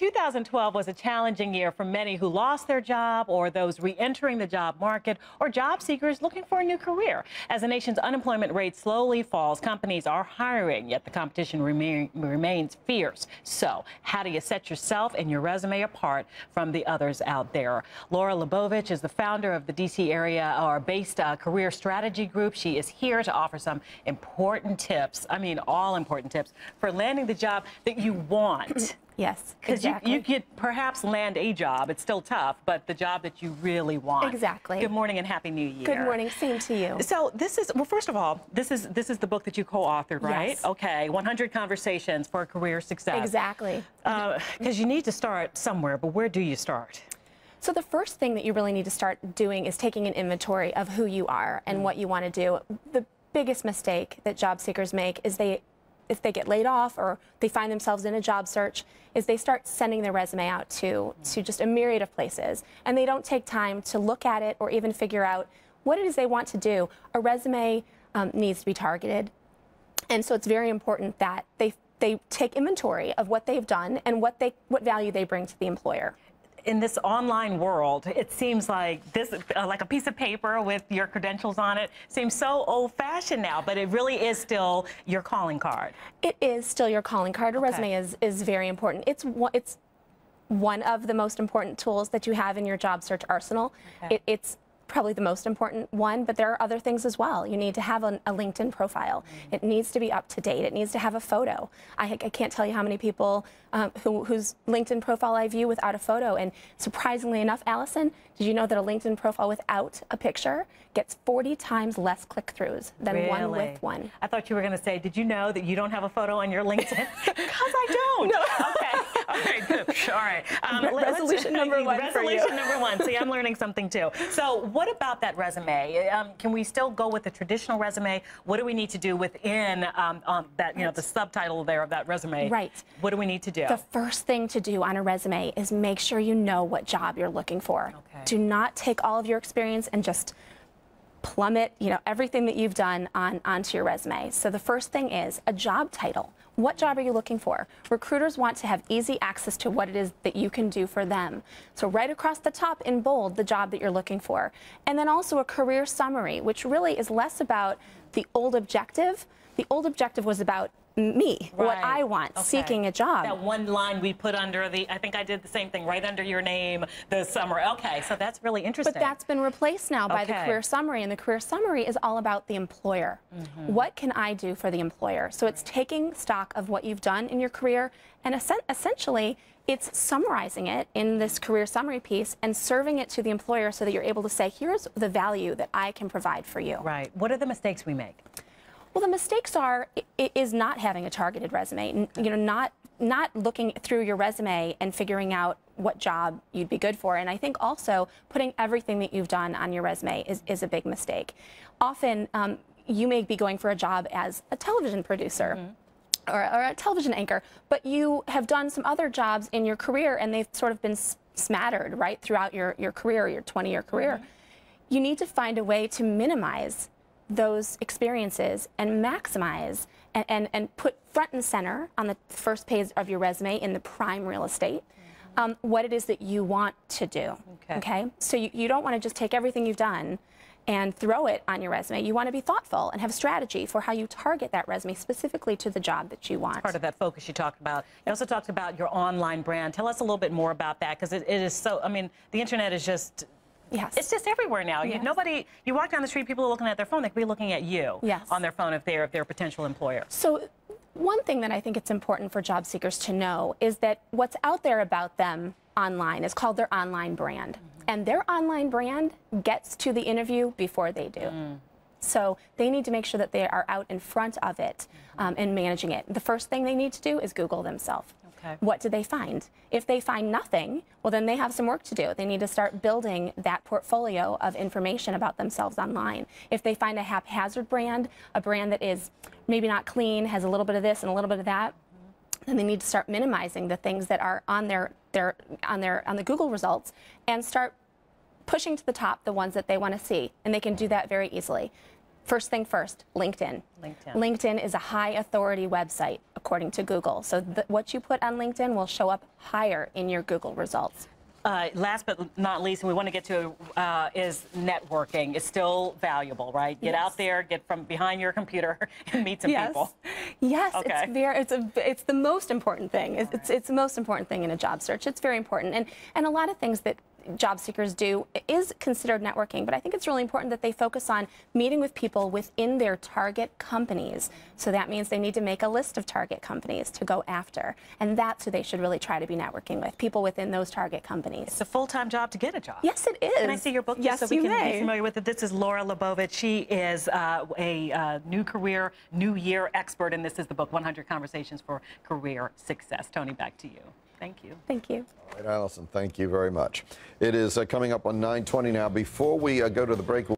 2012 was a challenging year for many who lost their job or those re-entering the job market or job seekers looking for a new career. As the nation's unemployment rate slowly falls, companies are hiring, yet the competition remains fierce. So how do you set yourself and your resume apart from the others out there? Laura Labovich is the founder of the D.C. area-based career strategy group. She is here to offer some important tips, all important tips, for landing the job that you want. Yes, because exactly. you could perhaps land a job. It's still tough, but the job that you really want. Exactly. Good morning and Happy New Year. Good morning. Same to you. So this is, well, first of all, this is the book that you co-authored, right? Yes. Okay, 100 Conversations for Career Success. Exactly. Because you need to start somewhere, but where do you start? So the first thing that you really need to start doing is taking an inventory of who you are and what you want to do. The biggest mistake that job seekers make is if they get laid off or they find themselves in a job search, is they start sending their resume out to just a myriad of places, and they don't take time to look at it or even figure out what it is they want to do. A resume needs to be targeted, and so it's very important that they take inventory of what they've done and what value they bring to the employer. In this online world, it seems like this, like a piece of paper with your credentials on it, seems so old-fashioned now, but it really is still your calling card. It is still your calling card. A resume is very important. It's one of the most important tools that you have in your job search arsenal. Okay. It's probably the most important one, but there are other things as well. You need to have a LinkedIn profile. It needs to be up to date. It needs to have a photo. I can't tell you how many people whose LinkedIn profile I view without a photo. And surprisingly enough, Allison, did you know that a LinkedIn profile without a picture gets 40 times less click-throughs than one with one? I thought you were going to say, did you know that you don't have a photo on your LinkedIn? Because I don't. No. Okay. All right, good. All right. Resolution number one for you. Resolution number one. See, I'm learning something too. So what about that resume? Can we still go with the traditional resume? What do we need to do within that, the subtitle there of that resume? Right. What do we need to do? The first thing to do on a resume is make sure you know what job you're looking for. Okay. Do not take all of your experience and just plummet, everything that you've done onto your resume. So the first thing is a job title. What job are you looking for? Recruiters want to have easy access to what it is that you can do for them. So right across the top in bold, the job that you're looking for. And then also a career summary, which really is less about the old objective. The old objective was about me, what I want, seeking a job. That one line we put under I think I did the same thing, right under your name, the summary. Okay, so that's really interesting. But that's been replaced now by the career summary, and the career summary is all about the employer. What can I do for the employer? So it's taking stock of what you've done in your career, and essentially it's summarizing it in this career summary piece and serving it to the employer so that you're able to say, here's the value that I can provide for you. Right. What are the mistakes we make? Well, the mistakes is not having a targeted resume, not looking through your resume and figuring out what job you'd be good for. And I think also putting everything that you've done on your resume is a big mistake. Often you may be going for a job as a television producer or a television anchor, but you have done some other jobs in your career and they've sort of been smattered right throughout your career, your 20-year career. You need to find a way to minimize those experiences and maximize and put front and center on the first page of your resume in the prime real estate what it is that you want to do. Okay? So you don't want to just take everything you've done and throw it on your resume. You want to be thoughtful and have a strategy for how you target that resume specifically to the job that you want. It's part of that focus you talked about. You also talked about your online brand. Tell us a little bit more about that, because it is so, the internet is just, it's just everywhere now. Yes. You walk down the street, people are looking at their phone. They could be looking at you on their phone if they're a potential employer. So one thing that I think it's important for job seekers to know is that what's out there about them online is called their online brand. And their online brand gets to the interview before they do. So they need to make sure that they are out in front of it and managing it. The first thing they need to do is Google themselves. What do they find? If they find nothing, well, then they have some work to do. They need to start building that portfolio of information about themselves online. If they find a haphazard brand, a brand that is maybe not clean, has a little bit of this and a little bit of that, then they need to start minimizing the things that are on the Google results and start pushing to the top the ones that they want to see. And they can do that very easily. First thing first, LinkedIn. LinkedIn is a high authority website, according to Google. So what you put on LinkedIn will show up higher in your Google results. Last but not least, and we want to get to is networking. It's still valuable, right? Get out there, get from behind your computer, and meet some people. Yes, okay. It's the most important thing. It's the most important thing in a job search. It's very important, and a lot of things that job seekers do is considered networking, but I think it's really important that they focus on meeting with people within their target companies. So that means they need to make a list of target companies to go after, and that's who they should really try to be networking with, people within those target companies. It's a full-time job to get a job. Yes, it is. Can I see your book yes, so we you can may. be familiar with it? This is Laura Labovich. She is a new career, new year expert, and this is the book, 100 Conversations for Career Success. Tony, back to you. Thank you. Thank you. All right, Allison, thank you very much. It is coming up on 9:20 now. Before we go to the break,